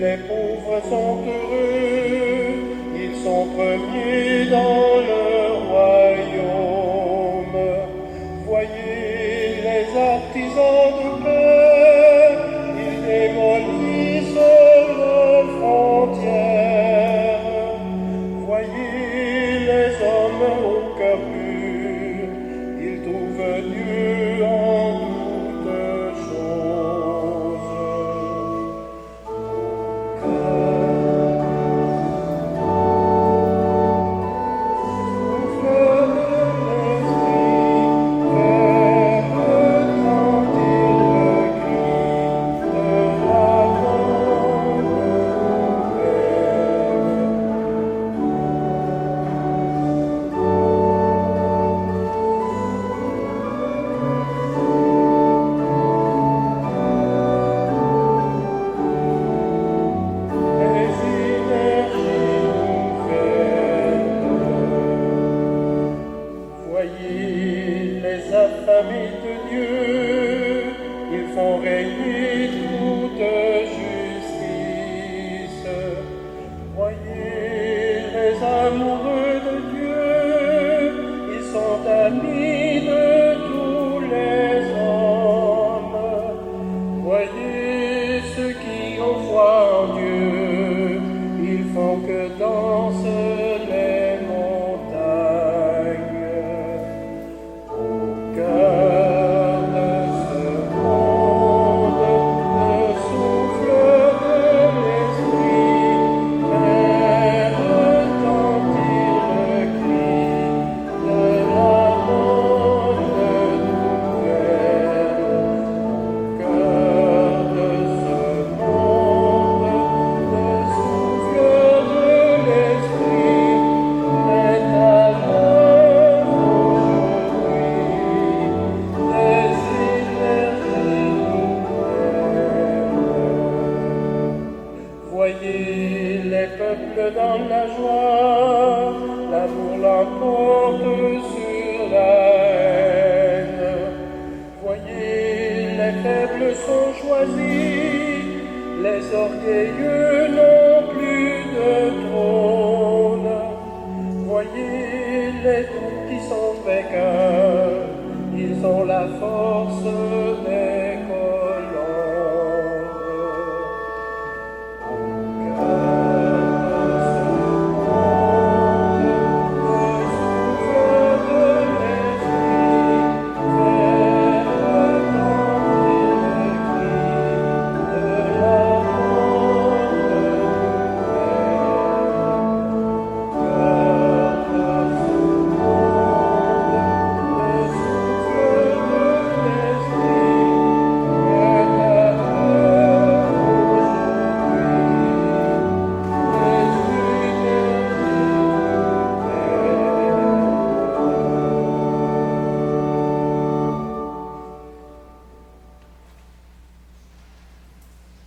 les pauvres sont heureux, ils sont premiers dans le royaume. Voyez les artisans de paix, ils démolissent leurs frontières. Voyez les hommes au cœur pur, ils trouvent Dieu en toutes choses. Voyez les affamés de Dieu, ils font régner toute justice. Voyez les amoureux de Dieu, ils sont amis de tous les hommes. Voyez ceux qui ont foi en Dieu, ils font que dansent les montagnes. Voyez les peuples dans la joie, l'amour l'emporte sur la haine. Voyez les faibles sont choisis, les orgueilleux n'ont plus de trône. Voyez les doux qui sont vainqueurs, ils ont la force des colombes.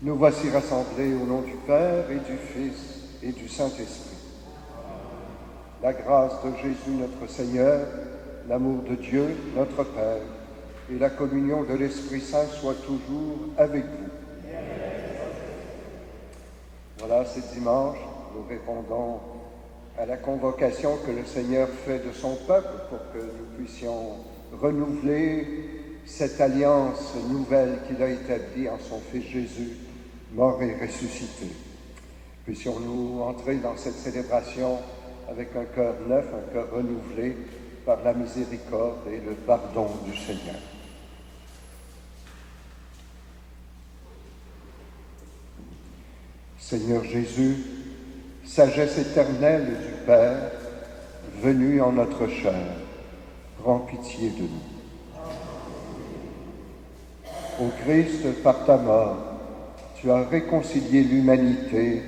Nous voici rassemblés au nom du Père et du Fils et du Saint-Esprit. La grâce de Jésus notre Seigneur, l'amour de Dieu notre Père et la communion de l'Esprit Saint soient toujours avec vous. Voilà, c'est dimanche, nous répondons à la convocation que le Seigneur fait de son peuple pour que nous puissions renouveler cette alliance nouvelle qu'il a établie en son Fils Jésus, mort et ressuscité. Puissions-nous entrer dans cette célébration avec un cœur neuf, un cœur renouvelé par la miséricorde et le pardon du Seigneur. Seigneur Jésus, sagesse éternelle du Père, venue en notre chair, prends pitié de nous. Ô Christ, par ta mort, tu as réconcilié l'humanité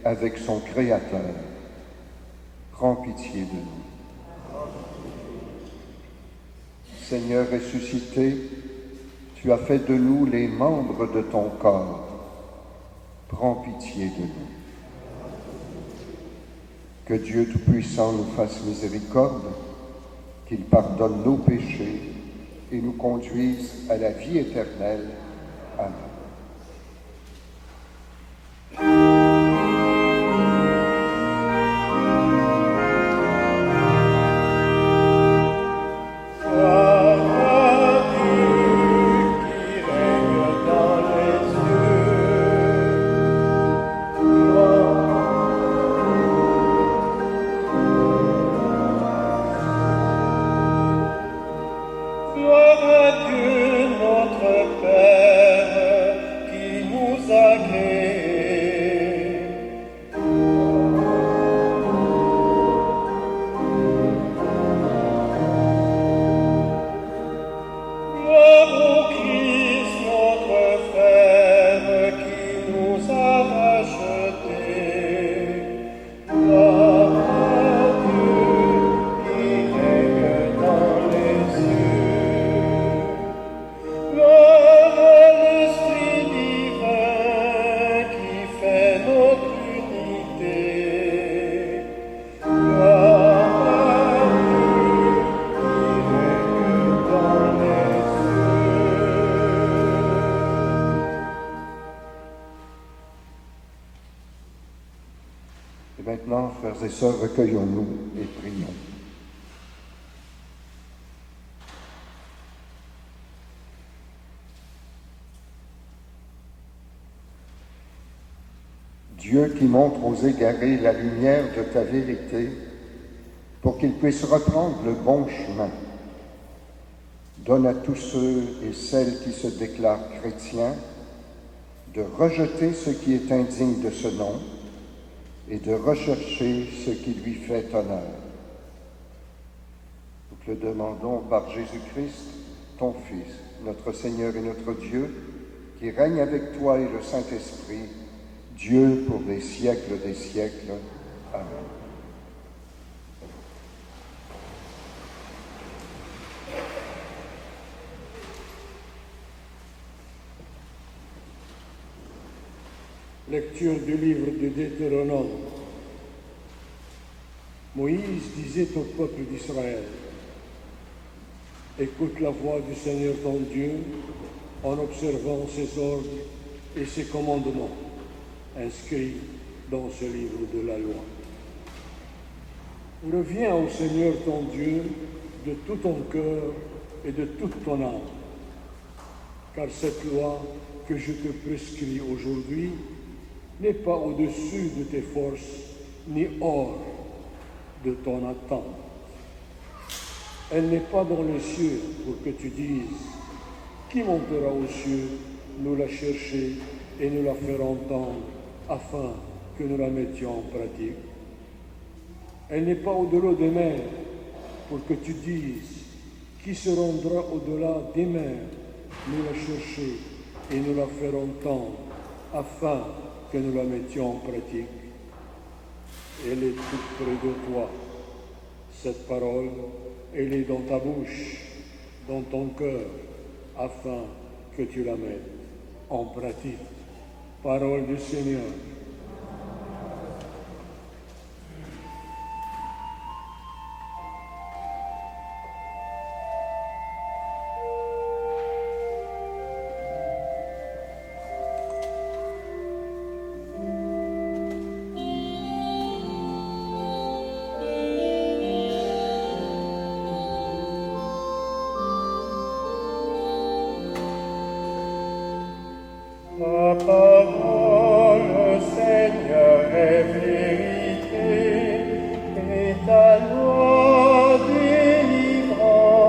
avec son Créateur. Prends pitié de nous. Seigneur ressuscité, tu as fait de nous les membres de ton corps. Prends pitié de nous. Que Dieu Tout-Puissant nous fasse miséricorde, qu'il pardonne nos péchés et nous conduise à la vie éternelle. Amen. maintenant, frères et sœurs, recueillons-nous et prions. Dieu qui montre aux égarés la lumière de ta vérité pour qu'ils puissent reprendre le bon chemin, donne à tous ceux et celles qui se déclarent chrétiens de rejeter ce qui est indigne de ce nom et de rechercher ce qui lui fait honneur. Nous te le demandons par Jésus-Christ, ton Fils, notre Seigneur et notre Dieu, qui règne avec toi et le Saint-Esprit, Dieu pour les siècles des siècles. Amen. Lecture du livre du Deutéronome. Moïse disait au peuple d'Israël: écoute la voix du Seigneur ton Dieu en observant ses ordres et ses commandements inscrits dans ce livre de la loi. Reviens au Seigneur ton Dieu de tout ton cœur et de toute ton âme, car cette loi que je te prescris aujourd'hui n'est pas au-dessus de tes forces, ni hors de ton attente. Elle n'est pas dans les cieux pour que tu dises: qui montera aux cieux nous la chercher et nous la faire entendre, afin que nous la mettions en pratique. Elle n'est pas au-delà des mers pour que tu dises: qui se rendra au-delà des mers nous la chercher et nous la faire entendre, afin que nous la mettions en pratique. Elle est toute près de toi. Cette parole, elle est dans ta bouche, dans ton cœur, afin que tu la mettes en pratique. Parole du Seigneur. Ta parole, Seigneur, est vérité, et ta loi délivrance.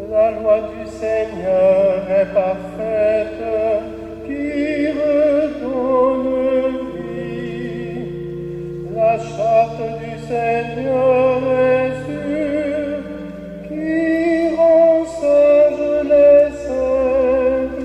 La loi du Seigneur est parfaite, qui redonne vie. La charte du Seigneur est sûre, qui rend sages les simples.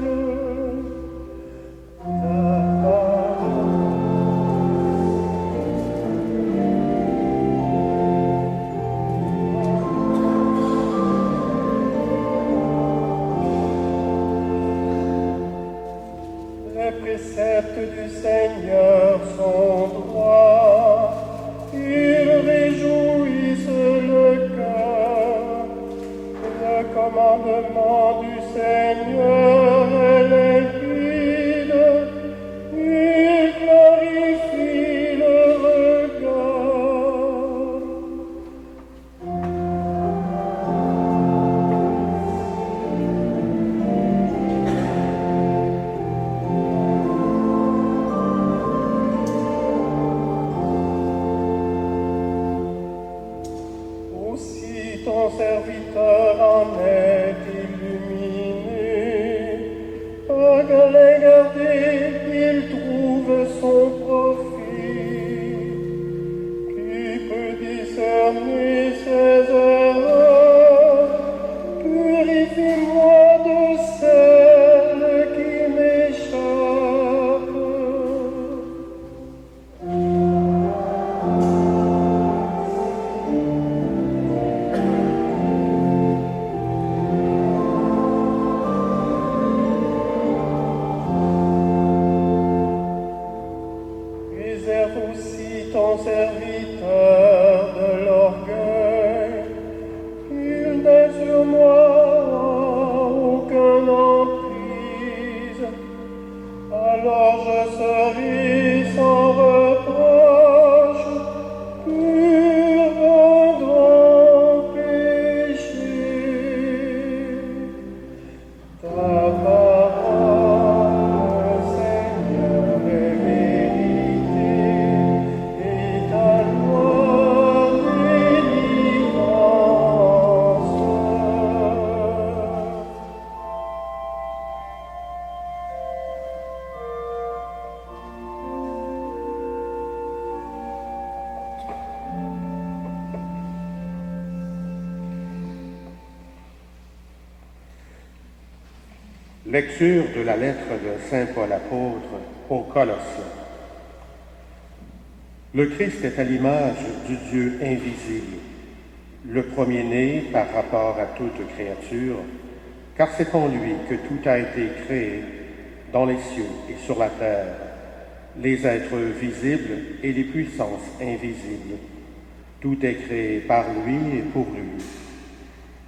Les préceptes du Seigneur sont droits, ils réjouissent le cœur. Le commandement du Seigneur est limpide, il clarifie le regard. Aussi ton serviteur en est illuminé, Lecture de la lettre de Saint Paul apôtre aux Colossiens. Le Christ est à l'image du Dieu invisible, le premier-né par rapport à toute créature, car c'est en lui que tout a été créé, dans les cieux et sur la terre, les êtres visibles et les puissances invisibles. Tout est créé par lui et pour lui.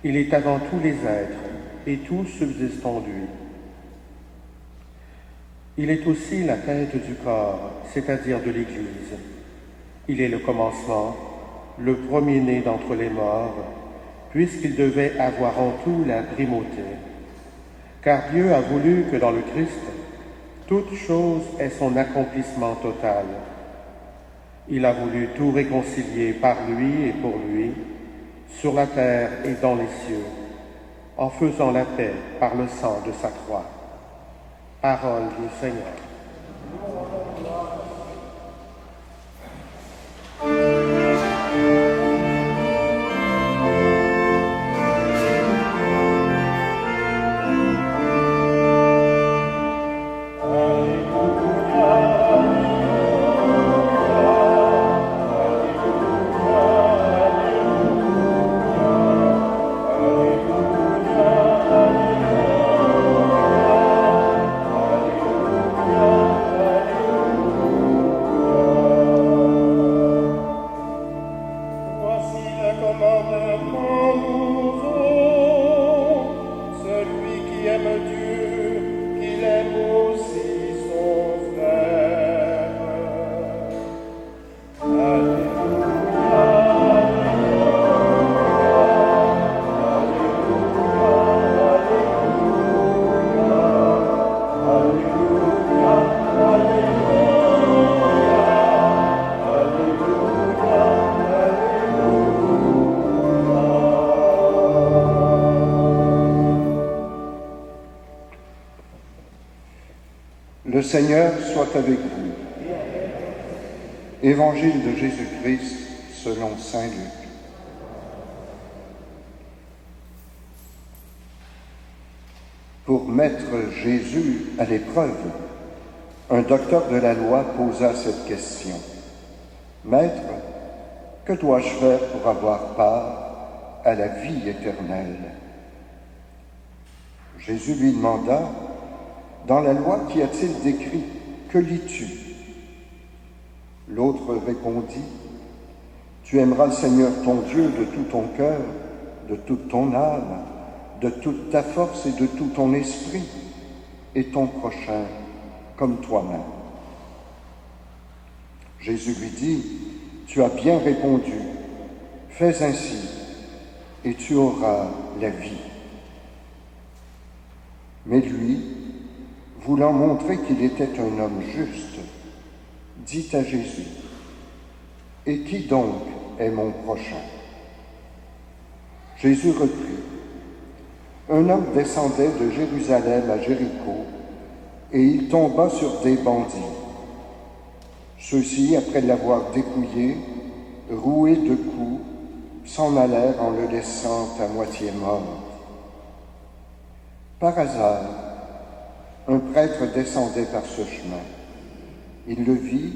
Il est avant tous les êtres, et tout subsiste en lui. Il est aussi la tête du corps, c'est-à-dire de l'Église. Il est le commencement, le premier-né d'entre les morts, puisqu'il devait avoir en tout la primauté. Car Dieu a voulu que dans le Christ, toute chose ait son accomplissement total. Il a voulu tout réconcilier par lui et pour lui, sur la terre et dans les cieux, en faisant la paix par le sang de sa croix. Parole du Seigneur. Le Seigneur soit avec vous. Évangile de Jésus-Christ selon saint Luc. Pour mettre Jésus à l'épreuve, un docteur de la loi posa cette question. « Maître, que dois-je faire pour avoir part à la vie éternelle ?» Jésus lui demanda, « Dans la loi, qu'y a-t-il d'écrit? Que lis-tu » L'autre répondit, « Tu aimeras le Seigneur ton Dieu de tout ton cœur, de toute ton âme, de toute ta force et de tout ton esprit, et ton prochain comme toi-même. » Jésus lui dit, « Tu as bien répondu, fais ainsi, et tu auras la vie. » Mais lui, voulant montrer qu'il était un homme juste, dit à Jésus, « Et qui donc est mon prochain ?» Jésus reprit, « Un homme descendait de Jérusalem à Jéricho, et il tomba sur des bandits. Ceux-ci, après l'avoir dépouillé, roué de coups, s'en allèrent en le laissant à moitié mort. Par hasard, un prêtre descendait par ce chemin. Il le vit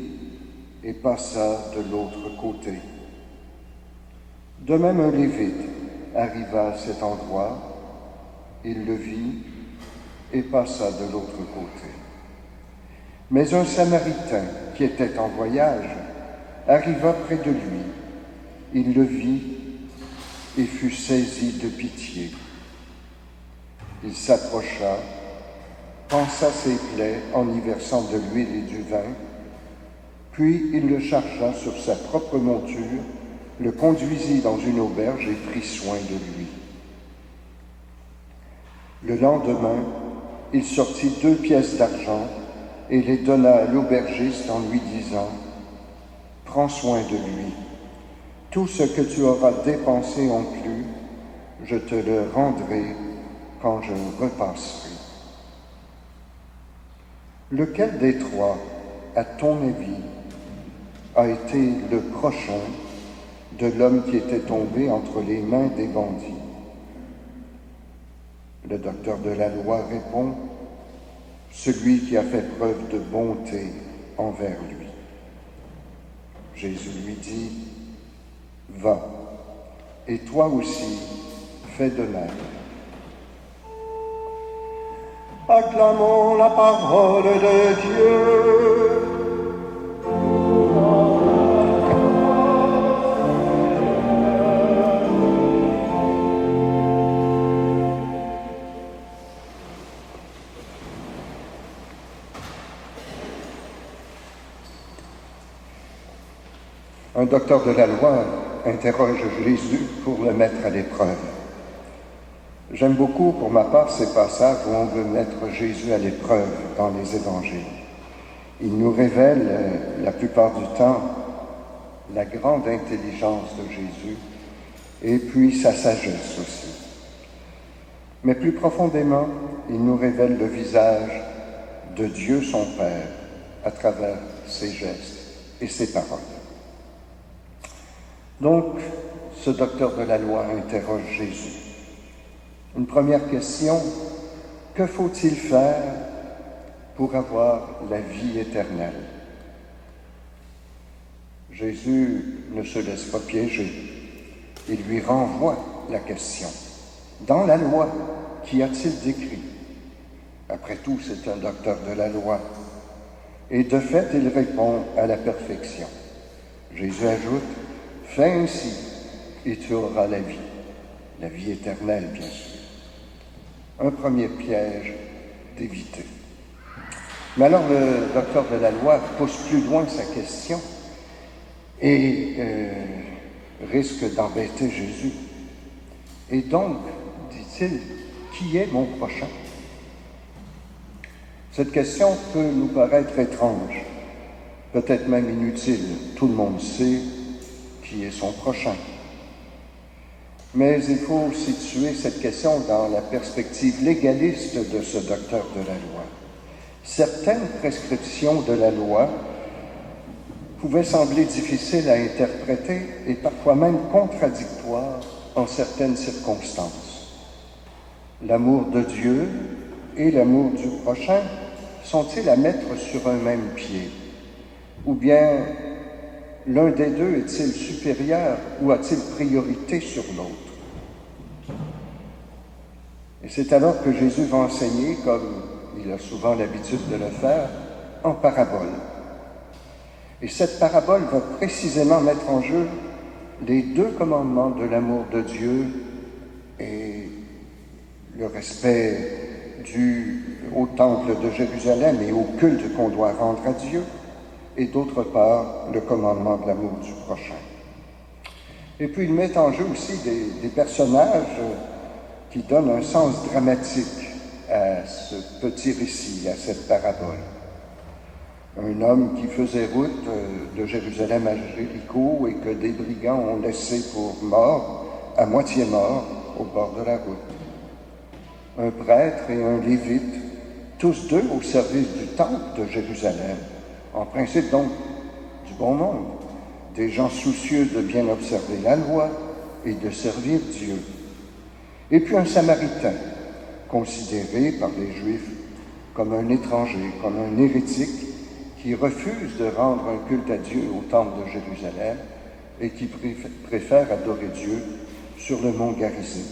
et passa de l'autre côté. De même, un lévite arriva à cet endroit. Il le vit et passa de l'autre côté. Mais un Samaritain qui était en voyage arriva près de lui. Il le vit et fut saisi de pitié. Il s'approcha, pansa ses plaies en y versant de l'huile et du vin, puis il le chargea sur sa propre monture, le conduisit dans une auberge et prit soin de lui. Le lendemain, il sortit 2 pièces d'argent et les donna à l'aubergiste en lui disant, « Prends soin de lui. Tout ce que tu auras dépensé en plus, je te le rendrai quand je repasserai. » Lequel des trois, à ton avis, a été le prochain de l'homme qui était tombé entre les mains des bandits? Le docteur de la loi répond, celui qui a fait preuve de bonté envers lui. Jésus lui dit, va, et toi aussi, fais de même. Acclamons la parole de Dieu. Un docteur de la loi interroge Jésus pour le mettre à l'épreuve. J'aime beaucoup, pour ma part, ces passages où on veut mettre Jésus à l'épreuve dans les évangiles. Il nous révèle, la plupart du temps, la grande intelligence de Jésus et puis sa sagesse aussi. Mais plus profondément, il nous révèle le visage de Dieu son Père à travers ses gestes et ses paroles. Donc, ce docteur de la loi interroge Jésus. Une première question, que faut-il faire pour avoir la vie éternelle? Jésus ne se laisse pas piéger. Il lui renvoie la question. Dans la loi, qu'y a-t-il d'écrit? Après tout, c'est un docteur de la loi. Et de fait, il répond à la perfection. Jésus ajoute, fais ainsi et tu auras la vie éternelle, bien sûr. Un premier piège d'éviter. Mais alors le docteur de la loi pousse plus loin sa question et risque d'embêter Jésus. Et donc, dit-il, qui est mon prochain? Cette question peut nous paraître étrange, peut-être même inutile. Tout le monde sait qui est son prochain. Mais il faut situer cette question dans la perspective légaliste de ce docteur de la loi. Certaines prescriptions de la loi pouvaient sembler difficiles à interpréter et parfois même contradictoires en certaines circonstances. L'amour de Dieu et l'amour du prochain sont-ils à mettre sur un même pied? Ou bien l'un des deux est-il supérieur ou a-t-il priorité sur l'autre? Et c'est alors que Jésus va enseigner, comme il a souvent l'habitude de le faire, en parabole. Et cette parabole va précisément mettre en jeu les deux commandements de l'amour de Dieu et le respect dû au temple de Jérusalem et au culte qu'on doit rendre à Dieu, et d'autre part, le commandement de l'amour du prochain. Et puis, il met en jeu aussi des personnages qui donnent un sens dramatique à ce petit récit, à cette parabole. Un homme qui faisait route de Jérusalem à Jéricho et que des brigands ont laissé pour mort, à moitié mort, au bord de la route. Un prêtre et un lévite, tous deux au service du temple de Jérusalem, en principe donc du bon monde, des gens soucieux de bien observer la loi et de servir Dieu. Et puis un Samaritain, considéré par les Juifs comme un étranger, comme un hérétique, qui refuse de rendre un culte à Dieu au temple de Jérusalem et qui préfère adorer Dieu sur le mont Garizim.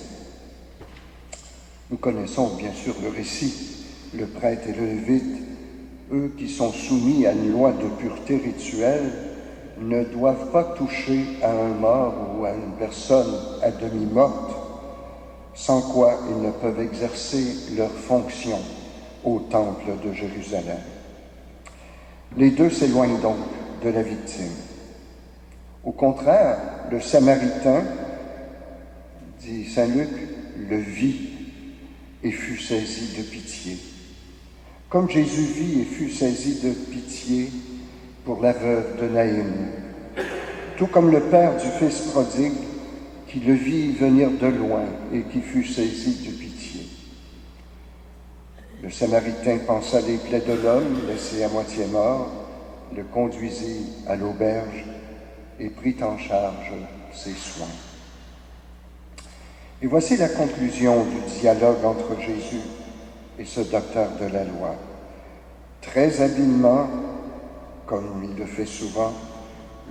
Nous connaissons bien sûr le récit, le prêtre et le lévite, eux qui sont soumis à une loi de pureté rituelle, ne doivent pas toucher à un mort ou à une personne à demi morte, sans quoi ils ne peuvent exercer leur fonction au temple de Jérusalem. Les deux s'éloignent donc de la victime. Au contraire, le Samaritain, dit saint Luc, le vit et fut saisi de pitié. Comme Jésus vit et fut saisi de pitié pour la veuve de Naïm, tout comme le père du fils prodigue qui le vit venir de loin et qui fut saisi de pitié. Le Samaritain pensa les plaies de l'homme, laissé à moitié mort, le conduisit à l'auberge et prit en charge ses soins. Et voici la conclusion du dialogue entre Jésus et ce docteur de la loi. Très habilement, comme il le fait souvent,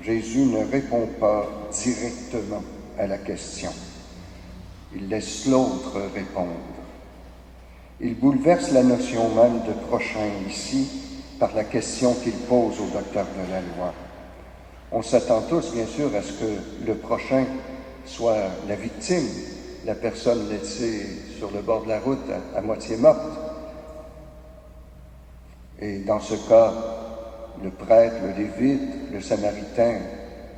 Jésus ne répond pas directement à la question. Il laisse l'autre répondre. Il bouleverse la notion même de prochain ici par la question qu'il pose au docteur de la loi. On s'attend tous, bien sûr, à ce que le prochain soit la victime, la personne laissée sur le bord de la route à moitié morte. Et dans ce cas, le prêtre, le lévite, le samaritain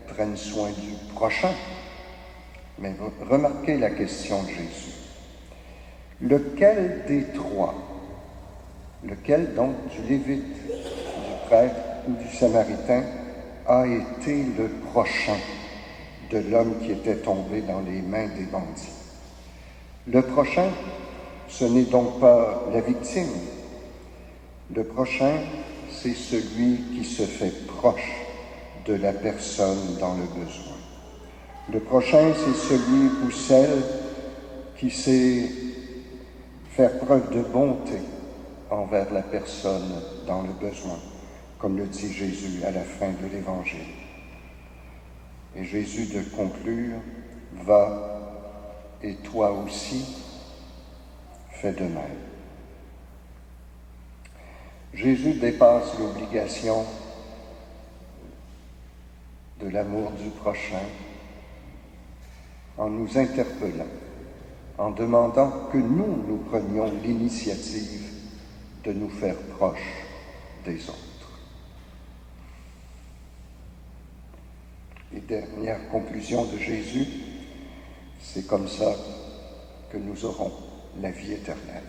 prennent soin du prochain. Mais remarquez la question de Jésus. Lequel des trois, lequel donc du lévite, du prêtre ou du samaritain, a été le prochain de l'homme qui était tombé dans les mains des bandits? Le prochain, ce n'est donc pas la victime. Le prochain, c'est celui qui se fait proche de la personne dans le besoin. Le prochain, c'est celui ou celle qui sait faire preuve de bonté envers la personne dans le besoin, comme le dit Jésus à la fin de l'Évangile. Et Jésus de conclure, « Va, et toi aussi, fais de même. » Jésus dépasse l'obligation de l'amour du prochain en nous interpellant, en demandant que nous prenions l'initiative de nous faire proches des autres. Et dernière conclusion de Jésus, c'est comme ça que nous aurons la vie éternelle.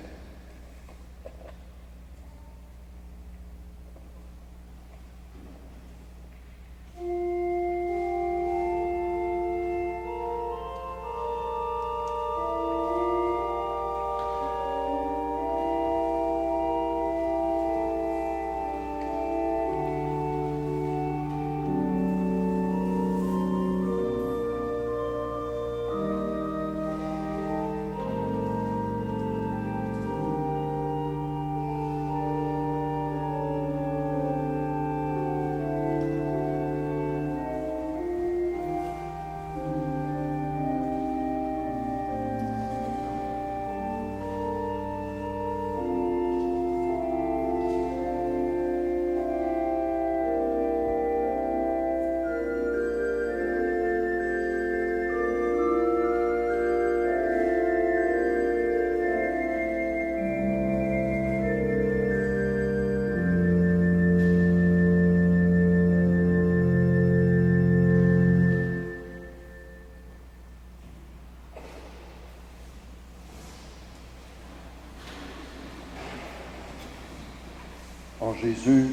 En Jésus,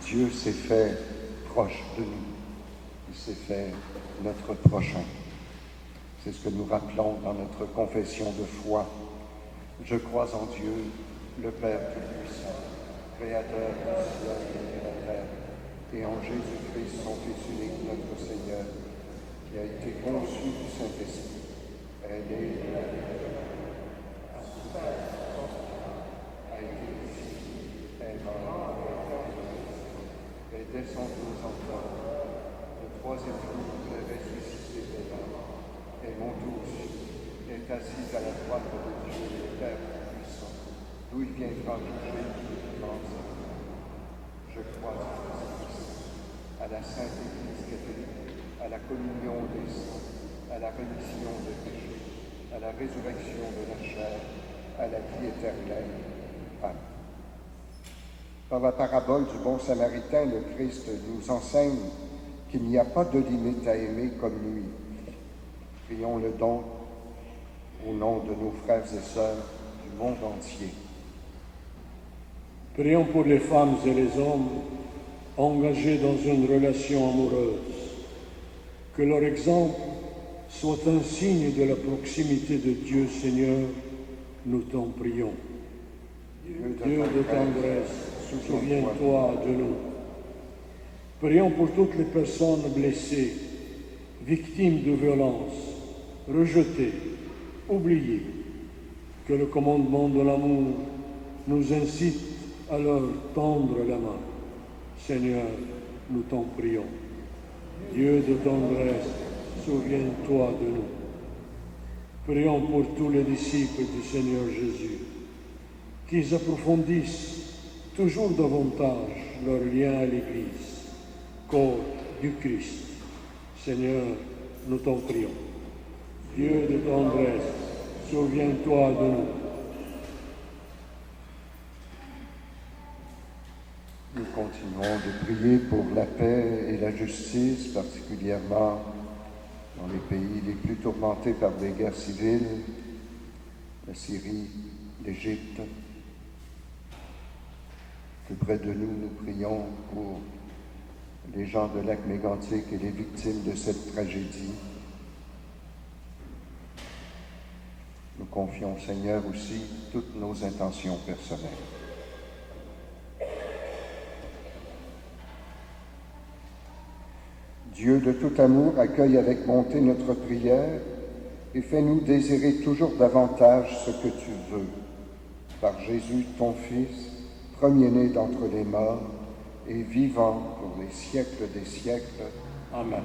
Dieu s'est fait proche de nous. Il s'est fait notre prochain. C'est ce que nous rappelons dans notre confession de foi. Je crois en Dieu, le Père Tout-Puissant, Créateur du ciel et de la terre, et en Jésus-Christ, son Fils unique, notre Seigneur, qui a été conçu du Saint-Esprit, est né de la Vierge, a souffert, a été crucifié, est mort, est descendu aux enfers, le troisième jour est ressuscité des morts, est monté aux cieux, est assis à la droite de Dieu, le Père Tout-Puissant, d'où il viendra juger tous les vivants. Je crois en Christ, à la Sainte Église catholique, à la communion des saints, à la rémission des péchés, à la résurrection de la chair, à la vie éternelle. Amen. Dans la parabole du bon samaritain, le Christ nous enseigne qu'il n'y a pas de limite à aimer comme lui. Prions-le donc au nom de nos frères et sœurs du monde entier. Prions pour les femmes et les hommes engagés dans une relation amoureuse. Que leur exemple soit un signe de la proximité de Dieu Seigneur, nous t'en prions. Dieu de tendresse, souviens-toi de nous. Prions pour toutes les personnes blessées, victimes de violences, rejetées oublier que le commandement de l'amour nous incite à leur tendre la main. Seigneur, nous t'en prions. Dieu de tendresse, souviens-toi de nous. Prions pour tous les disciples du Seigneur Jésus, qu'ils approfondissent toujours davantage leur lien à l'Église, corps du Christ. Seigneur, nous t'en prions. Dieu de tendresse, souviens-toi de nous. Nous continuons de prier pour la paix et la justice, particulièrement dans les pays les plus tourmentés par des guerres civiles, la Syrie, l'Égypte. Plus près de nous, nous prions pour les gens de Lac-Mégantic et les victimes de cette tragédie. Nous confions, Seigneur, aussi toutes nos intentions personnelles. Dieu de tout amour, accueille avec bonté notre prière et fais-nous désirer toujours davantage ce que tu veux. Par Jésus, ton Fils, premier-né d'entre les morts et vivant pour les siècles des siècles. Amen.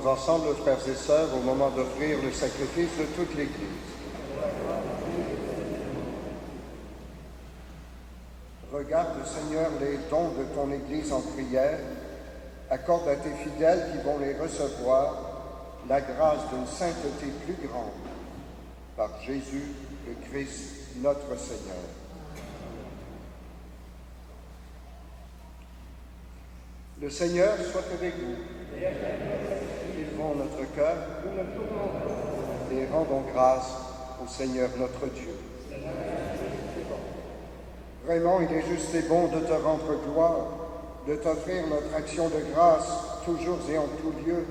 Ensemble, frères et sœurs, au moment d'offrir le sacrifice de toute l'Église. Regarde, Seigneur, les dons de ton Église en prière. Accorde à tes fidèles qui vont les recevoir la grâce d'une sainteté plus grande. Par Jésus, le Christ, notre Seigneur. Le Seigneur soit avec vous. Élevons notre cœur et rendons grâce au Seigneur notre Dieu. Vraiment, il est juste et bon de te rendre gloire, de t'offrir notre action de grâce toujours et en tout lieu.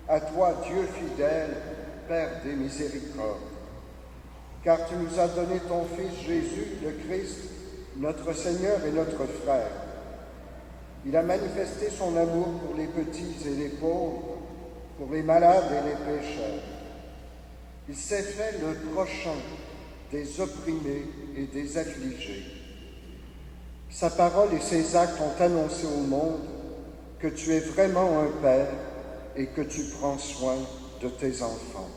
À toi, Dieu fidèle, Père des miséricordes. Car tu nous as donné ton Fils Jésus, le Christ, notre Seigneur et notre frère. Il a manifesté son amour pour les petits et les pauvres, pour les malades et les pécheurs. Il s'est fait le prochain des opprimés et des affligés. Sa parole et ses actes ont annoncé au monde que tu es vraiment un Père et que tu prends soin de tes enfants.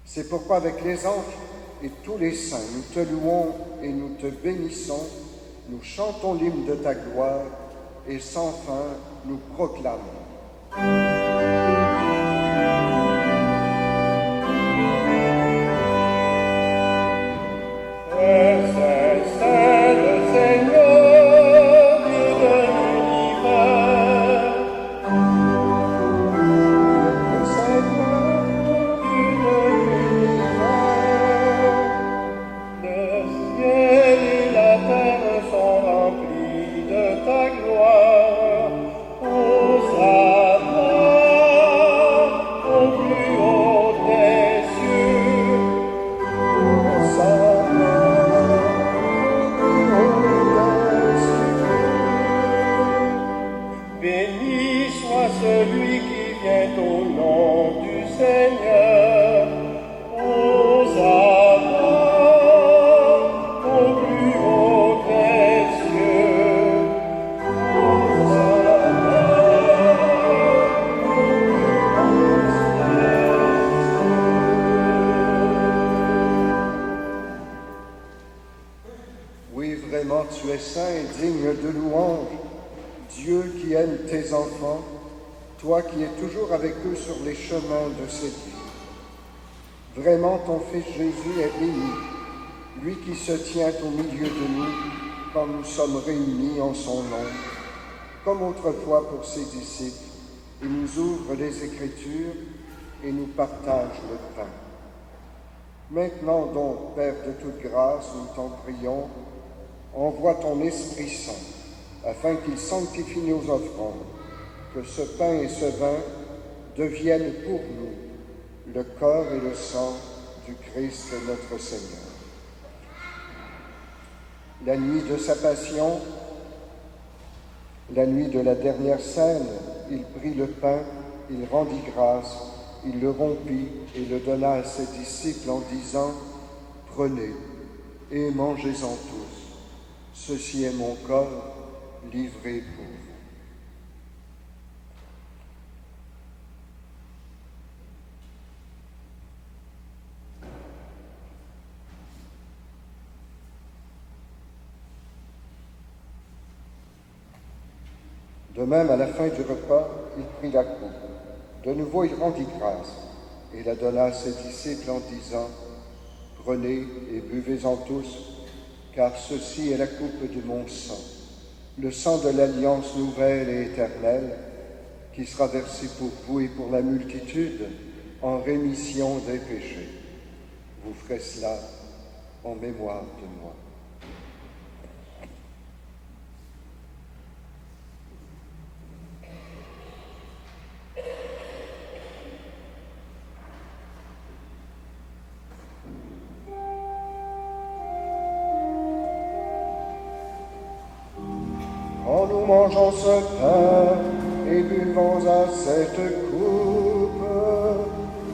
C'est pourquoi avec les anges et tous les saints, nous te louons et nous te bénissons nous chantons l'hymne de ta gloire et sans fin nous proclamons. Tu es saint et digne de louange, Dieu qui aime tes enfants, toi qui es toujours avec eux sur les chemins de cette vie. Vraiment, ton Fils Jésus est béni, lui qui se tient au milieu de nous quand nous sommes réunis en son nom. Comme autrefois pour ses disciples, il nous ouvre les Écritures et nous partage le pain. Maintenant donc, Père de toute grâce, nous t'en prions, envoie ton Esprit Saint, afin qu'il sanctifie nos offrandes, que ce pain et ce vin deviennent pour nous le corps et le sang du Christ notre Seigneur. La nuit de sa passion, la nuit de la dernière scène, il prit le pain, il rendit grâce, il le rompit et le donna à ses disciples en disant « Prenez et mangez-en tous. Ceci est mon corps livré pour vous. » De même, à la fin du repas, il prit la coupe. De nouveau, il rendit grâce et la donna à ses disciples en disant « Prenez et buvez-en tous, car ceci est la coupe de mon sang, le sang de l'alliance nouvelle et éternelle, qui sera versé pour vous et pour la multitude en rémission des péchés. Vous ferez cela en mémoire de moi. » Quand nous mangeons ce pain et buvons à cette coupe,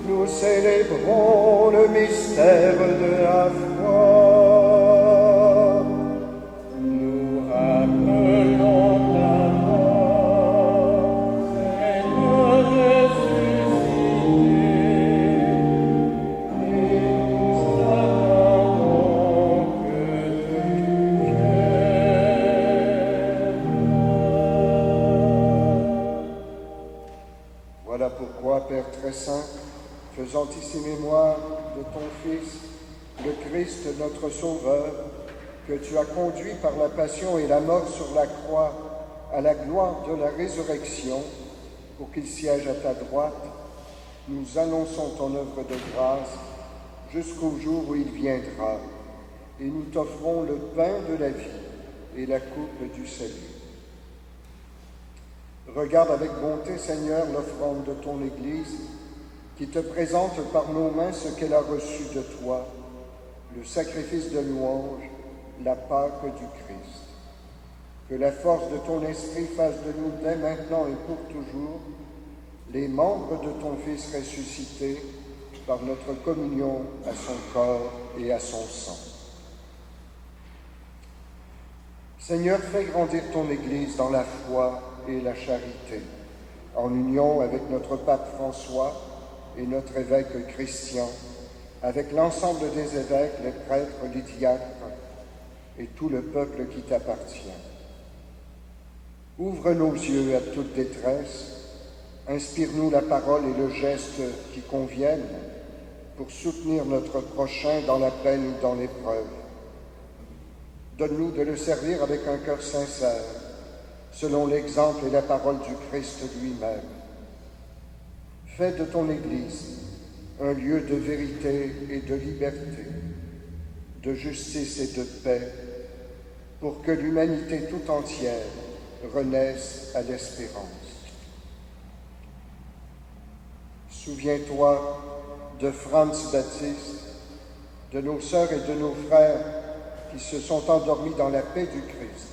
nous célébrons le mystère de la foi. Nous rappelons ta mort et de ressusciter, et nous attendons que tu viennes. Voilà pourquoi, Père très saint, faisant ici mémoire de ton Fils, le Christ, notre Sauveur, que tu as conduit par la passion et la mort sur la croix à la gloire de la résurrection, pour qu'il siège à ta droite, nous annonçons ton œuvre de grâce jusqu'au jour où il viendra, et nous t'offrons le pain de la vie et la coupe du salut. Regarde avec bonté, Seigneur, l'offrande de ton Église, qui te présente par nos mains ce qu'elle a reçu de toi, le sacrifice de louange, la Pâque du Christ. Que la force de ton esprit fasse de nous dès maintenant et pour toujours les membres de ton Fils ressuscité par notre communion à son corps et à son sang. Seigneur, fais grandir ton Église dans la foi et la charité, en union avec notre pape François et notre évêque Christian, avec l'ensemble des évêques, les prêtres, les diacres, et tout le peuple qui t'appartient. Ouvre nos yeux à toute détresse, inspire-nous la parole et le geste qui conviennent pour soutenir notre prochain dans la peine ou dans l'épreuve. Donne-nous de le servir avec un cœur sincère, selon l'exemple et la parole du Christ lui-même. Fais de ton Église un lieu de vérité et de liberté, de justice et de paix, pour que l'humanité tout entière renaisse à l'espérance. Souviens-toi de Franz Baptiste, de nos sœurs et de nos frères qui se sont endormis dans la paix du Christ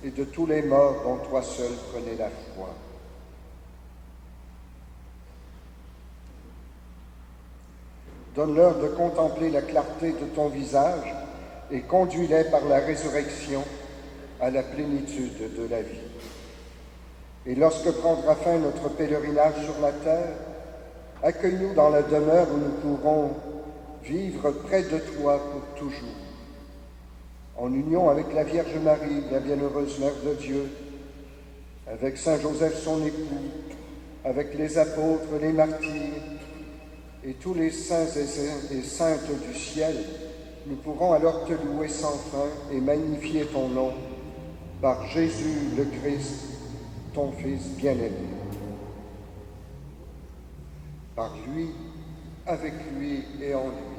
et de tous les morts dont toi seul prenais la foi. Donne-leur de contempler la clarté de ton visage et conduis-les par la résurrection à la plénitude de la vie. Et lorsque prendra fin notre pèlerinage sur la terre, accueille-nous dans la demeure où nous pourrons vivre près de toi pour toujours, en union avec la Vierge Marie, la bienheureuse Mère de Dieu, avec Saint Joseph son époux, avec les apôtres, les martyrs et tous les saints et saintes du ciel. Nous pourrons alors te louer sans fin et magnifier ton nom par Jésus le Christ, ton Fils bien-aimé. Par lui, avec lui et en lui,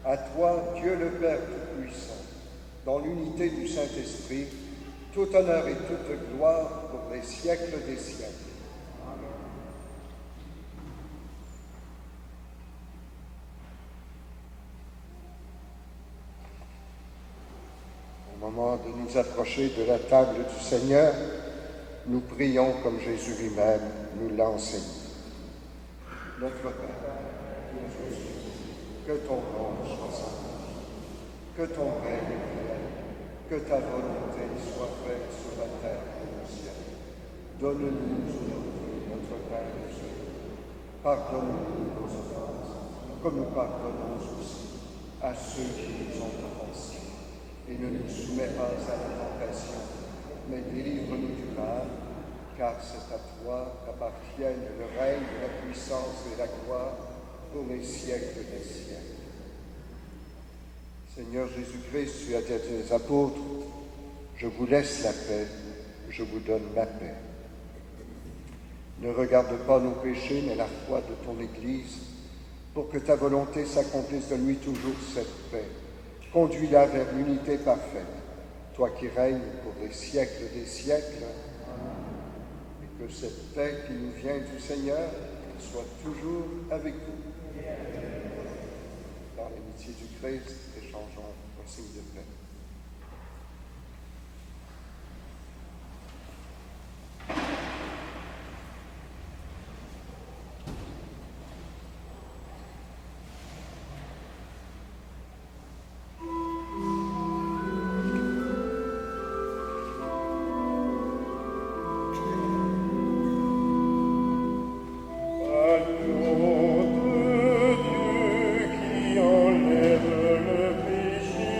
à toi, Dieu le Père Tout-Puissant, dans l'unité du Saint-Esprit, tout honneur et toute gloire pour les siècles des siècles. Au moment de nous approcher de la table du Seigneur, nous prions comme Jésus lui-même nous l'a enseigné. Notre Père, que ton nom soit saint, que ton règne vienne, que ta volonté soit faite sur la terre comme au ciel. Donne-nous aujourd'hui notre pain quotidien. Pardonne-nous nos offenses, comme nous pardonnons aussi à ceux qui nous ont offensés. Et ne nous soumets pas à la tentation, mais délivre-nous du mal, car c'est à toi qu'appartiennent le règne, la puissance et la gloire pour les siècles des siècles. Seigneur Jésus-Christ, tu as dit à tes apôtres, je vous laisse la paix, je vous donne ma paix. Ne regarde pas nos péchés, mais la foi de ton Église, pour que ta volonté s'accomplisse. Donne-lui toujours cette paix. Conduis-la vers l'unité parfaite, toi qui règnes pour les siècles des siècles, et que cette paix qui nous vient du Seigneur soit toujours avec vous. Dans l'amitié du Christ, échangeons un signe de paix. Dieu qui enlève le péché,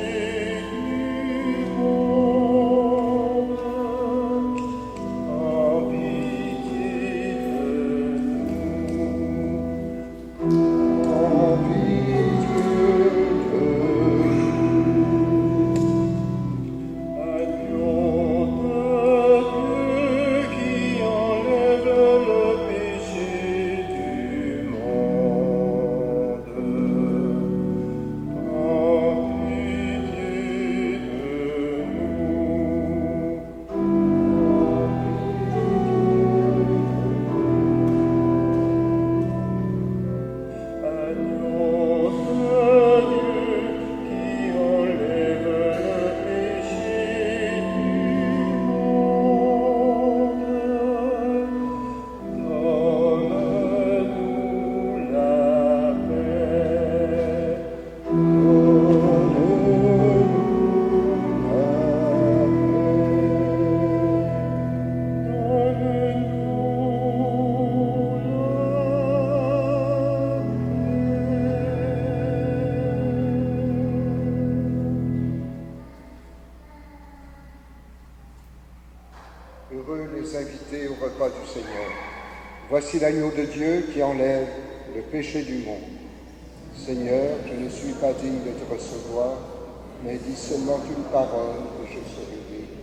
Seigneur. Voici l'agneau de Dieu qui enlève le péché du monde. Seigneur, je ne suis pas digne de te recevoir, mais dis seulement une parole et je serai guéri.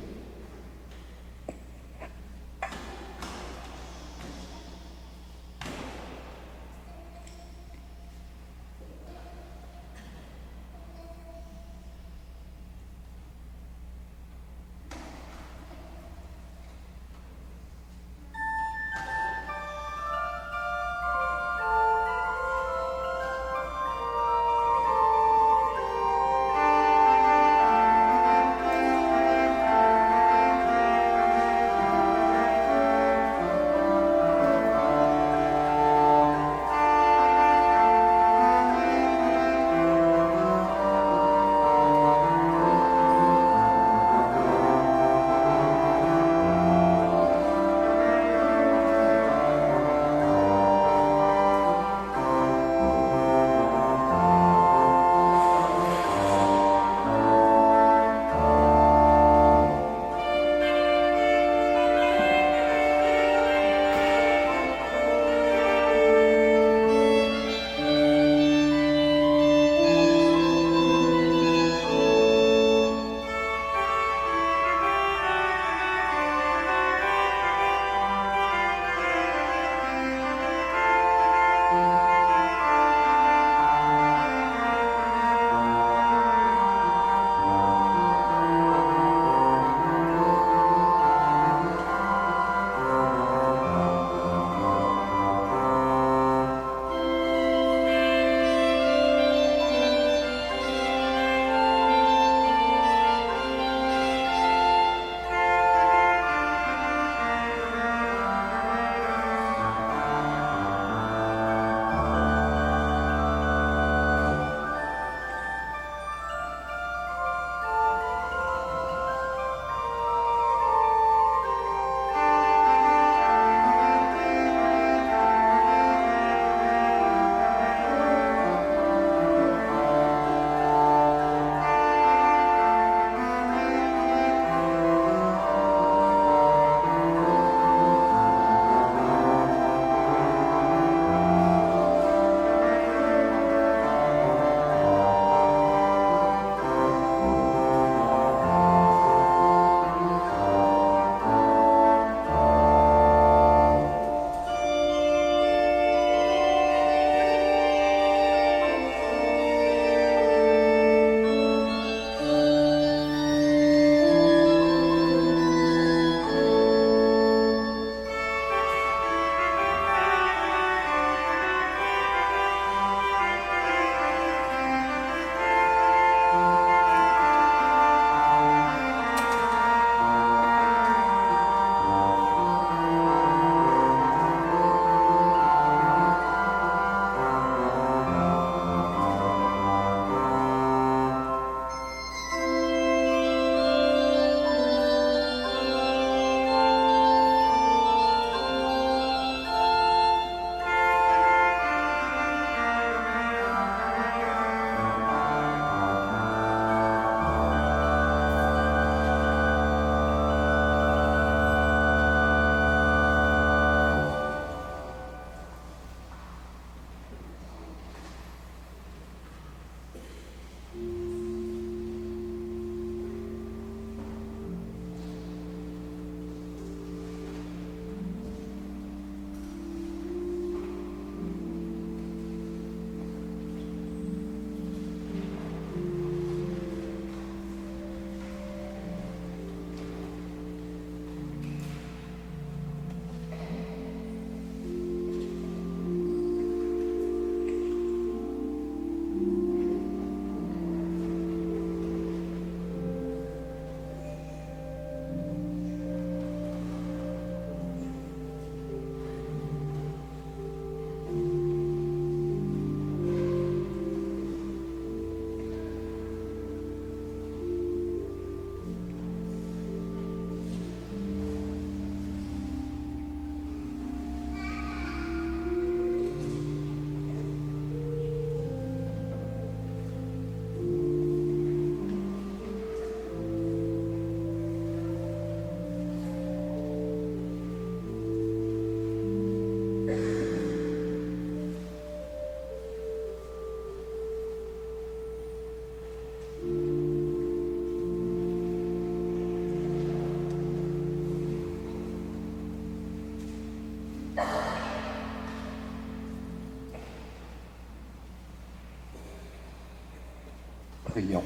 Prions.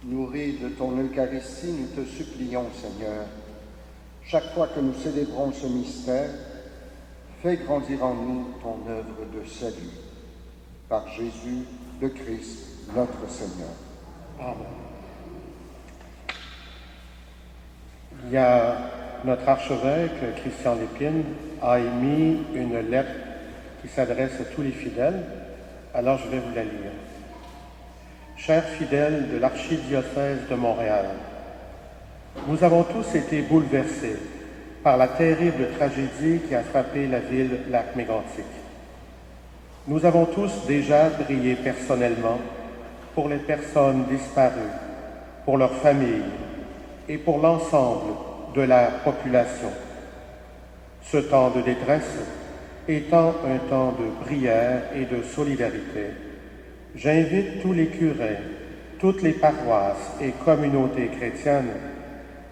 Nourris de ton Eucharistie, nous te supplions, Seigneur, chaque fois que nous célébrons ce mystère, fais grandir en nous ton œuvre de salut. Par Jésus, le Christ, notre Seigneur. Amen. Il y a notre archevêque, Christian Lépine, a émis une lettre qui s'adresse à tous les fidèles. Alors je vais vous la lire. Chers fidèles de l'archidiocèse de Montréal, nous avons tous été bouleversés par la terrible tragédie qui a frappé la ville Lac-Mégantic. Nous avons tous déjà prié personnellement pour les personnes disparues, pour leurs familles et pour l'ensemble de la population. Ce temps de détresse étant un temps de prière et de solidarité, j'invite tous les curés, toutes les paroisses et communautés chrétiennes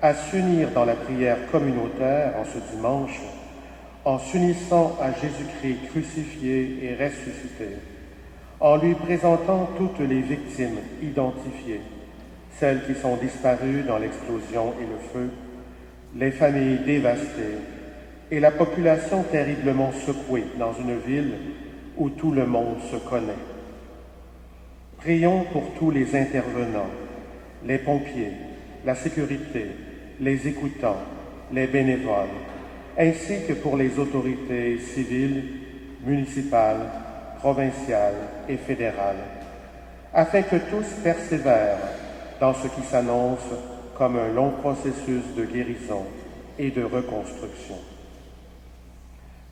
à s'unir dans la prière communautaire en ce dimanche, en s'unissant à Jésus-Christ crucifié et ressuscité, en lui présentant toutes les victimes identifiées, celles qui sont disparues dans l'explosion et le feu, les familles dévastées et la population terriblement secouée dans une ville où tout le monde se connaît. Prions pour tous les intervenants, les pompiers, la sécurité, les écoutants, les bénévoles, ainsi que pour les autorités civiles, municipales, provinciales et fédérales, afin que tous persévèrent dans ce qui s'annonce comme un long processus de guérison et de reconstruction.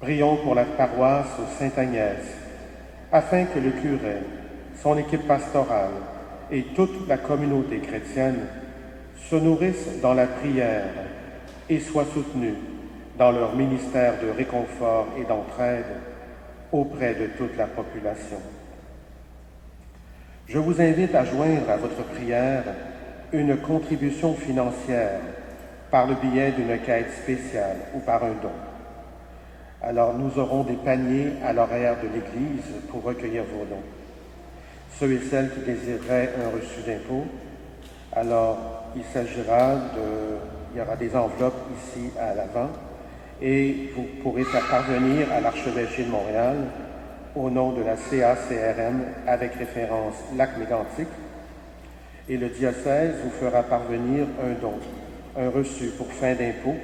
Prions pour la paroisse Sainte-Agnès, afin que le curé, son équipe pastorale et toute la communauté chrétienne se nourrissent dans la prière et soient soutenus dans leur ministère de réconfort et d'entraide auprès de toute la population. Je vous invite à joindre à votre prière une contribution financière par le biais d'une quête spéciale ou par un don. Alors nous aurons des paniers à l'horaire de l'Église pour recueillir vos dons. Ceux et celles qui désireraient un reçu d'impôt, alors il y aura des enveloppes ici à l'avant et vous pourrez faire parvenir à l'archevêché de Montréal au nom de la CACRM avec référence Lac-Mégantic, et le diocèse vous fera parvenir un don, un reçu pour fin d'impôt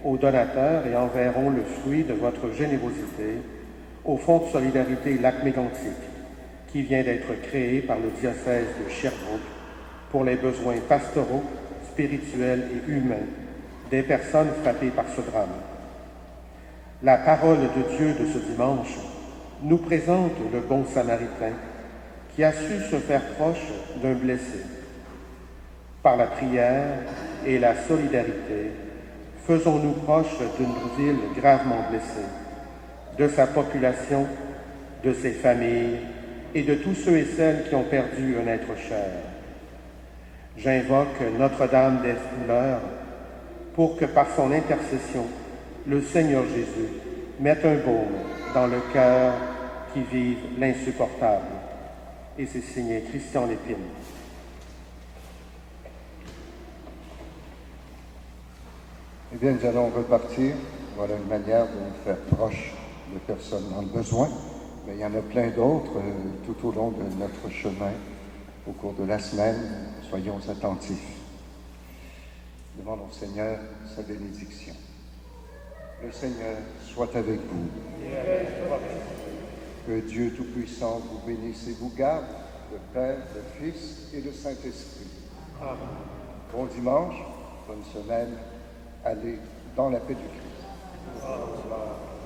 aux donateurs et enverront le fruit de votre générosité au Fonds de solidarité Lac-Mégantic qui vient d'être créé par le diocèse de Sherbrooke pour les besoins pastoraux, spirituels et humains des personnes frappées par ce drame. La parole de Dieu de ce dimanche nous présente le bon Samaritain qui a su se faire proche d'un blessé. Par la prière et la solidarité, faisons-nous proches d'une ville gravement blessée, de sa population, de ses familles et de tous ceux et celles qui ont perdu un être cher. J'invoque Notre-Dame des Douleurs pour que par son intercession, le Seigneur Jésus mette un baume dans le cœur qui vive l'insupportable. Et c'est signé Christian Lépine. Eh bien, nous allons repartir. Voilà une manière de nous faire proches de personnes dans le besoin. Mais il y en a plein d'autres tout au long de notre chemin, au cours de la semaine. Soyons attentifs. Demandons au Seigneur sa bénédiction. Le Seigneur soit avec vous. Que Dieu Tout-Puissant vous bénisse et vous garde, le Père, le Fils et le Saint-Esprit. Amen. Bon dimanche, bonne semaine. Allez dans la paix du Christ. Amen.